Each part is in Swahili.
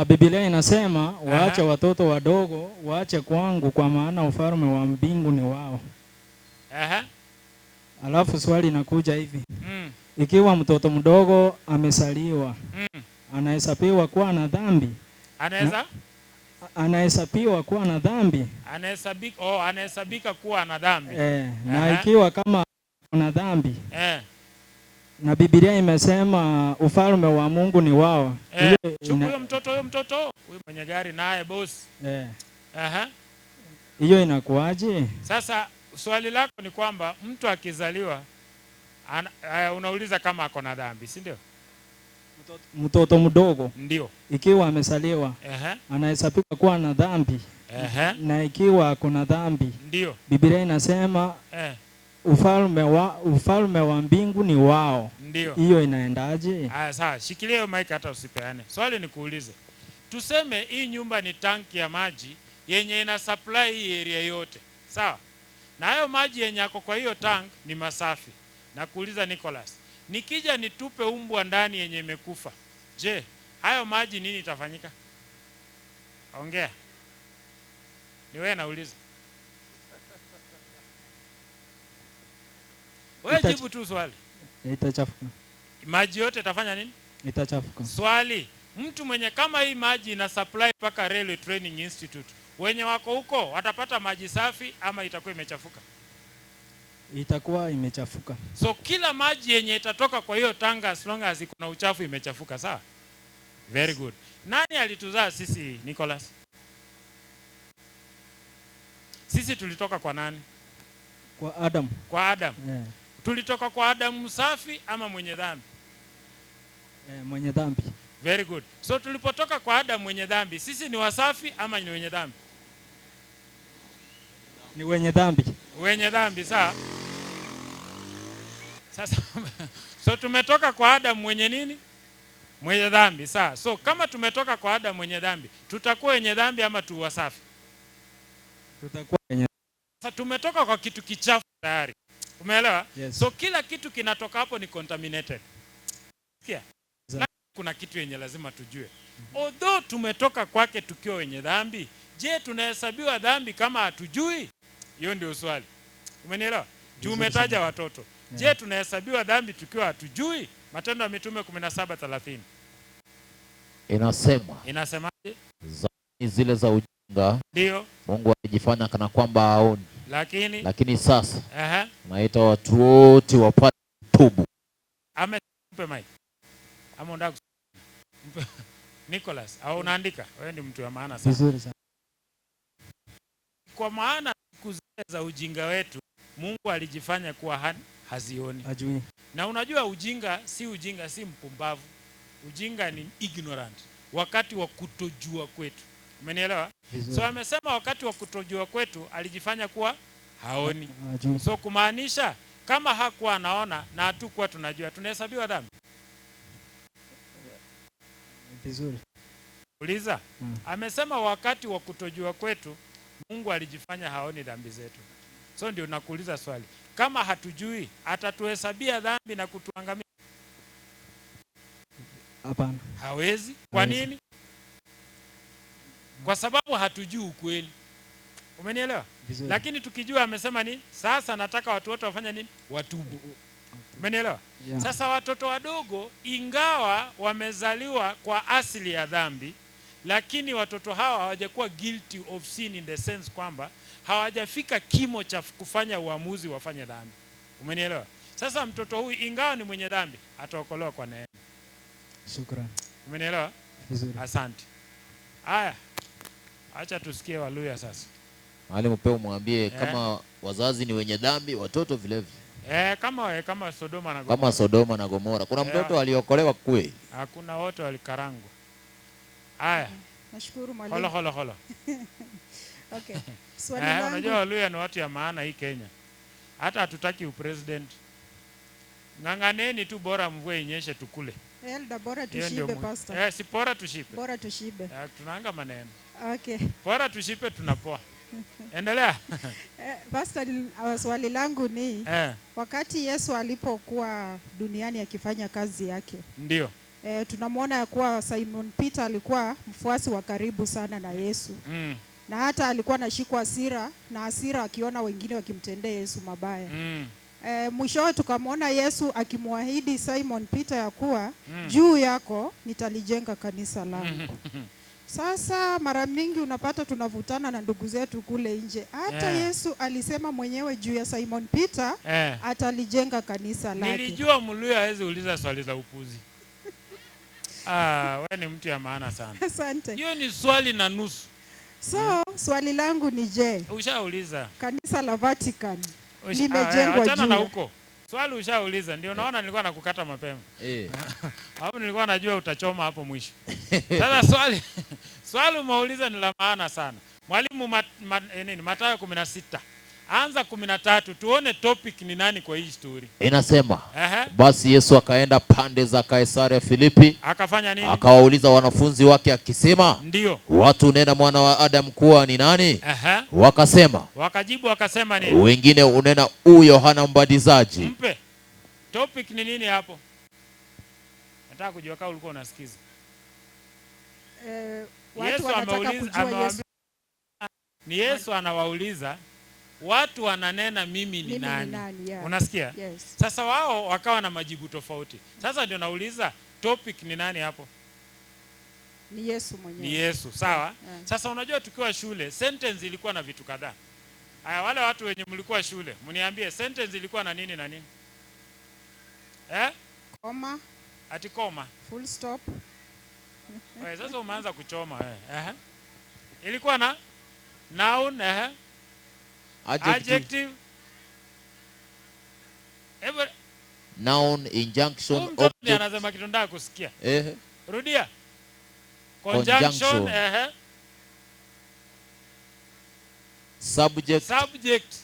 Biblia inasema waache watoto wadogo waache kwangu, kwa maana ufalme wa mbingu ni wao. Alafu swali inakuja hivi. Ikiwa mtoto mdogo amesaliwa, anahesabiwa kuwa na dhambi? Anahesabiwa kuwa na dhambi? Anahesabika kuwa na dhambi. Na ikiwa kama kuna dhambi, na Biblia imesema ufalme wa Mungu ni wao. Huyo mtoto huyo mwenye gari naye boss. Hiyo inakuaje? Sasa swali lako ni kwamba mtu akizaliwa unauliza kama ako na dhambi, si ndio? Mtoto mdogo ndio ikiwa amesaliwa anahesabika kuwa na dhambi. Na ikiwa kuna dhambi, ndio Biblia inasema ufalme wa mbingu ni wao. Ndio. Hiyo inaendaje? Sawa, shikilia hiyo mic hata usipeane. Swali ni kuulize. Tuseme hii nyumba ni tanki ya maji yenye ina supply hii area yote. Sawa? Na hayo maji yenye yako kwa hiyo tank ni masafi. Na kuuliza Nicholas, nikija nitupe umbwa ndani yenye imekufa, je, hayo maji nini itafanyika? Ongea. Ni wewe nauliza. Wewe jibu tu swali. Itachafuka. Maji yote itafanya nini? Itachafuka. Swali, mtu mwenye kama hii maji ina supply paka Railway Training Institute, wenye wako huko watapata maji safi ama itakuwa imechafuka? Itakuwa imechafuka. So kila maji yenye itatoka kwa hiyo tanga as long as iko na uchafu imechafuka, sawa? Very good. Nani alituzaa sisi, Nicholas? Sisi tulitoka kwa nani? Kwa Adam. Kwa Adam. Tulitoka kwa Adam msafi ama mwenye dhambi? Mwenye dhambi. Very good. So tulipotoka kwa Adam mwenye dhambi, sisi ni wasafi ama ni wenye dhambi? Ni wenye dhambi. Wenye dhambi, sawa? Sasa so tumetoka kwa Adam mwenye nini? Mwenye dhambi, sawa? So kama tumetoka kwa Adam mwenye dhambi, tutakuwa wenye dhambi ama tu wasafi? Tutakuwa wenye. Sasa tumetoka kwa kitu kichafu tayari. Umeelewa? Yes. So kila kitu kinatoka hapo ni contaminated. Sikia? Kuna kitu yenye lazima tujue. Although tumetoka kwake tukiwa wenye dhambi, je, tunahesabiwa dhambi kama hatujui? Hiyo ndio swali. Umenielewa? Umetaja watoto. Je, tunahesabiwa dhambi tukiwa hatujui? Matendo ya Mitume 17:30. Inasemaje? Zile za ujinga ndio Mungu alijifanya kana kwamba haoni. Lakini sasa naita watu wote wapate tubu. Mpe mic. Ama unataka Nicholas, au unaandika? Wewe ni mtu wa maana sana. Vizuri sana. Kwa maana siku za ujinga wetu Mungu alijifanya kuwa hazioni. Hajui. Na unajua ujinga si mpumbavu. Ujinga ni ignorant. Wakati wa kutojua kwetu. Umenielewa? So amesema wakati wa kutojua kwetu alijifanya kuwa haoni. Hajui. So kumaanisha kama hakuwa anaona na hatukuwa tunajua, tunahesabiwa dhambi. Vizuri. Uliza. Amesema wakati wa kutojua kwetu Mungu alijifanya haoni dhambi zetu. So ndio nakuuliza swali. Kama hatujui, atatuhesabia dhambi na kutuangamiza? Hapana. Hawezi. Kwa nini? Kwa sababu hatujui ukweli. Umenielewa? Lakini tukijua amesema nini? Sasa nataka watu wote wafanye nini? Watubu. Umenielewa? Yeah. Sasa watoto wadogo ingawa wamezaliwa kwa asili ya dhambi, lakini watoto hawa hawajakuwa guilty of sin in the sense kwamba hawajafika kimo cha kufanya uamuzi wafanye dhambi. Umenielewa? Sasa mtoto huyu ingawa ni mwenye dhambi ataokolewa kwa neema. Shukrani. Umenielewa? Vizuri. Asante. Haya. Acha tusikie Waluya sasa. Mwalimu pia umwambie kama wazazi ni wenye dhambi, watoto vile vile. Kama Sodoma na Gomora. Kama Sodoma na Gomora. Kuna mtoto aliokolewa kweli? Hakuna, wote walikarangwa. Haya. Nashukuru mwalimu. Holo. Okay. Swali langu. Unajua Waluya ni watu ya maana hii Kenya. Hata hatutaki upresident. Ng'ang'aneni tu bora mvua inyeshe tukule. Elda bora tushibe pastor. Si bora tushibe. Bora tushibe. Tunaanga maneno. Okay. Bora tushibe tunapoa. Endelea. Pastor, swali langu ni wakati Yesu alipokuwa duniani akifanya kazi yake. Ndio. tunamwona ya kuwa Simon Peter alikuwa mfuasi wa karibu sana na Yesu. Na hata alikuwa anashikwa hasira akiona wengine wakimtendea Yesu mabaya. Mwishowe tukamwona Yesu akimwahidi Simon Peter ya kuwa juu yako nitalijenga kanisa langu. Sasa mara mingi unapata tunavutana na ndugu zetu kule nje. Hata Yesu alisema mwenyewe juu ya Simon Peter atalijenga kanisa lake. Nilijua Mluya hawezi uliza swali za upuzi. Wewe ni mtu ya maana sana. Asante. Hiyo ni swali na nusu. So, swali langu ni je? Ushauliza. Kanisa la Vatican limejengwa juu. Achana na huko. Swali ushauliza, ndio naona nilikuwa nakukata mapema. Hapo nilikuwa najua utachoma hapo mwisho. Sasa swali umeuliza ni la maana sana. Mwalimu Mathayo 16. Anza 13 tuone topic ni nani kwa hii story. Inasema basi Yesu akaenda pande za Kaisaria Filipi. Akafanya nini? Akawauliza wanafunzi wake akisema, ndio, watu unena mwana wa Adam kuwa ni nani? Wakasema, wakajibu wakasema nini? Wengine unena Yohana Mbatizaji. Mpe. Topic ni nini hapo? Nataka kujua kama ulikuwa unasikiza. Watu wanataka kujua Yesu. Ni Yesu anawauliza watu wananena mimi ni nani? Unasikia? Yes. Sasa wao wakawa na majibu tofauti. Sasa ndio nauliza topic ni nani hapo? Ni Yesu mwenyewe. Ni Yesu, sawa? Sasa unajua tukiwa shule sentence ilikuwa na vitu kadhaa. Haya, wale watu wenye mlikuwa shule, mniambie sentence ilikuwa na nini na nini? Koma. Ati koma. Full stop. Sasa umeanza kuchoma wewe. Ilikuwa na noun, adjective. Noun, injunction, object. Anasema kitu ndaka kusikia. Rudia. Conjunction, subject.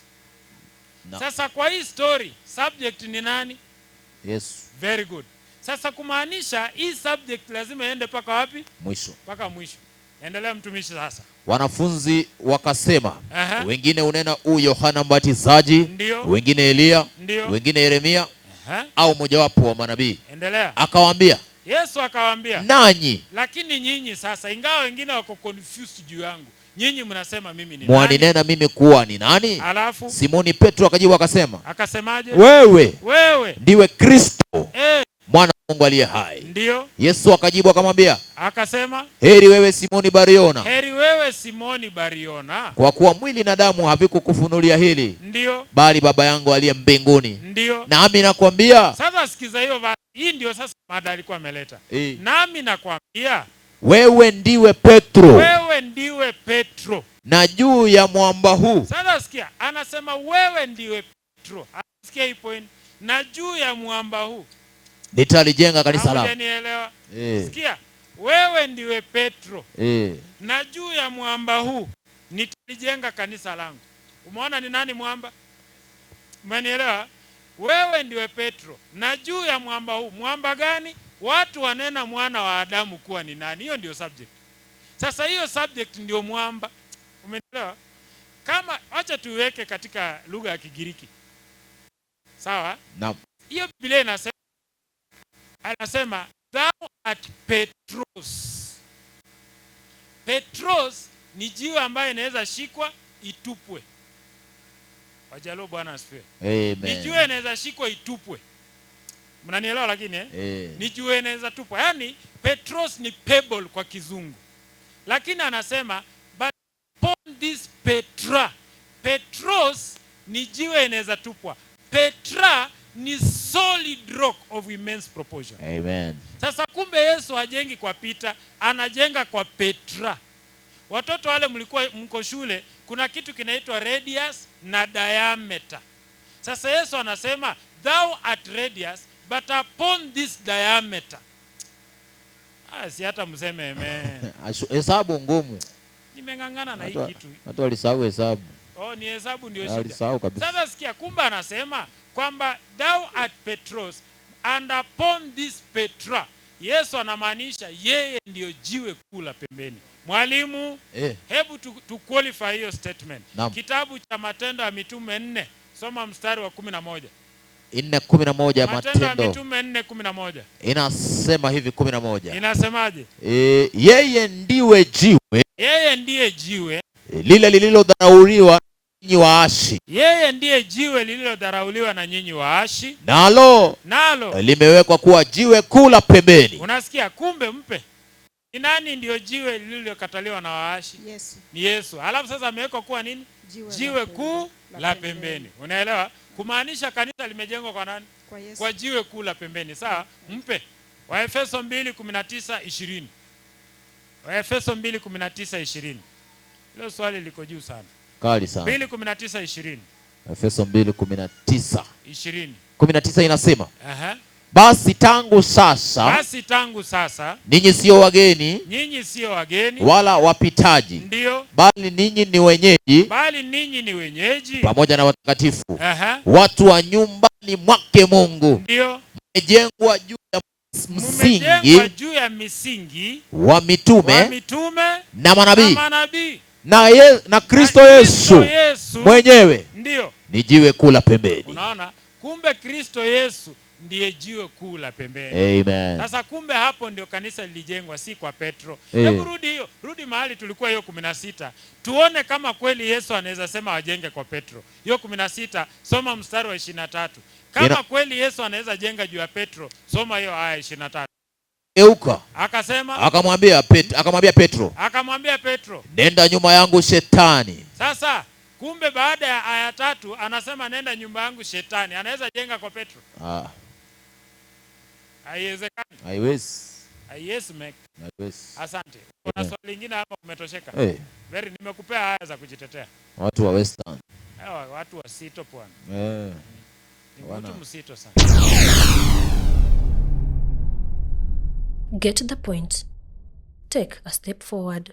No. Sasa kwa hii story, subject ni nani? Yesu. Very good. Sasa kumaanisha hii subject lazima iende paka wapi? Mwisho. Paka mwisho. Endelea mtumishi sasa. Wanafunzi wakasema, wengine unena Yohana Mbatizaji, wengine Elia, wengine Yeremia, au mojawapo wa manabii. Endelea. Akawaambia, Yesu akawaambia, nanyi, lakini nyinyi sasa, ingawa wengine wako confused juu yangu, nyinyi mnasema mimi ni nani? Mwaninena mimi kuwa ni nani? Alafu Simoni Petro akajibu akasema, akasemaje? Wewe ndiwe Kristo, Mwana wa Mungu aliye hai. Ndio. Yesu akajibu akamwambia, akasema, heri wewe Simoni Bariona. Heri wewe Simoni Bariona. Kwa kuwa mwili na damu havikukufunulia hili. Ndio. Bali Baba yangu aliye mbinguni. Ndio. Nami nakwambia. Sasa sikiza hiyo, hii ndio sasa mada alikuwa ameleta. Nami nakwambia, wewe ndiwe Petro. Wewe ndiwe Petro. Na juu ya mwamba huu. Sasa sikia, anasema wewe ndiwe Petro. Sikia hii point. Na juu ya mwamba huu nitalijenga kanisa langu. Unanielewa? Sikia, wewe ndiwe Petro. Na juu ya mwamba huu nitalijenga kanisa langu. Umeona ni nani mwamba? Umenielewa? Wewe ndiwe Petro. Na juu ya mwamba huu. Mwamba gani? Watu wanena mwana wa Adamu kuwa ni nani? Hiyo ndio subject. Sasa hiyo subject ndio mwamba. Umenielewa? Kama acha tuweke katika lugha ya Kigiriki. Sawa? Naam. Hiyo Biblia anasema thou art Petros. Petros ni jiwe ambaye inaweza shikwa itupwe. Wajalo Bwana asifiwe. Amen. Ni jiwe inaweza shikwa itupwe. Mnanielewa lakini Ni jiwe inaweza tupwa. Yaani Petros ni pebble kwa Kizungu. Lakini anasema but upon this Petra. Petros ni jiwe inaweza tupwa. Petra ni solid rock of immense proportion. Amen. Sasa kumbe Yesu hajengi kwa Peter, anajenga kwa Petra. Watoto wale mko shule, kuna kitu kinaitwa radius na diameter. Sasa Yesu anasema thou art radius but upon this diameter. Si hata mseme amen. Hesabu ngumu. Nimengangana na hii kitu. Watu walisahau hesabu. Ni hesabu ndio shida. Walisahau kabisa. Sasa sikia, kumbe anasema kwamba thou art Petros and upon this Petra. Yesu anamaanisha yeye ndio jiwe kuu la pembeni. Mwalimu, hebu tu qualify hiyo statement. Naam. Kitabu cha Matendo ya Mitume 4, soma mstari wa 11. 4:11 Matendo ya Mitume 4:11. Inasema hivi 11. Inasemaje? Yeye ndiwe jiwe. Yeye ndiye jiwe. Lile lililodharauliwa nyinyi waashi. Yeye ndiye jiwe lililodharauliwa na nyinyi waashi. Nalo limewekwa kuwa jiwe kuu la pembeni. Unasikia? Kumbe mpe. Ni nani ndio jiwe lililokataliwa na waashi? Yesu. Ni Yesu. Alafu sasa amewekwa kuwa nini? Jiwe kuu la pembeni. Unaelewa? Kumaanisha kanisa limejengwa kwa nani? Kwa Yesu. Kwa jiwe kuu la pembeni. Sawa? Mpe. Waefeso 2:19-20. Waefeso 2:19-20. Hilo swali liko juu sana. Kali sana. 2:19-20. Efeso 2:19-20. 19 inasema, basi tangu sasa ninyi sio wageni wala wapitaji, ndio, bali ninyi ni wenyeji pamoja na watakatifu, watu wa nyumbani mwake Mungu, ndio, mmejengwa juu ya misingi wa mitume na manabii, na Kristo Yesu mwenyewe ndio ni jiwe kuu la pembeni. Unaona? Kumbe Kristo Yesu ndiye jiwe kuu la pembeni. Amen. Sasa kumbe hapo ndio kanisa lilijengwa, si kwa Petro. Hebu rudi mahali tulikuwa hiyo 16. Tuone kama kweli Yesu anaweza sema wajenge kwa Petro. Hiyo 16, soma mstari wa 23. Kama kweli Yesu anaweza jenga juu ya Petro, soma hiyo aya 23. Geuka. Akasema, akamwambia Petro, nenda nyuma yangu Shetani. Sasa kumbe baada ya aya 3 anasema nenda nyuma yangu Shetani. Anaweza jenga kwa Petro? Haiwezekani. Haiwezi make. Asante. Kuna swali lingine hapa umetosheka? Very, nimekupea aya za kujitetea. Watu wa Western. Watu wa sito bwana. Ni mtu msito sana. Get the point. Take a step forward.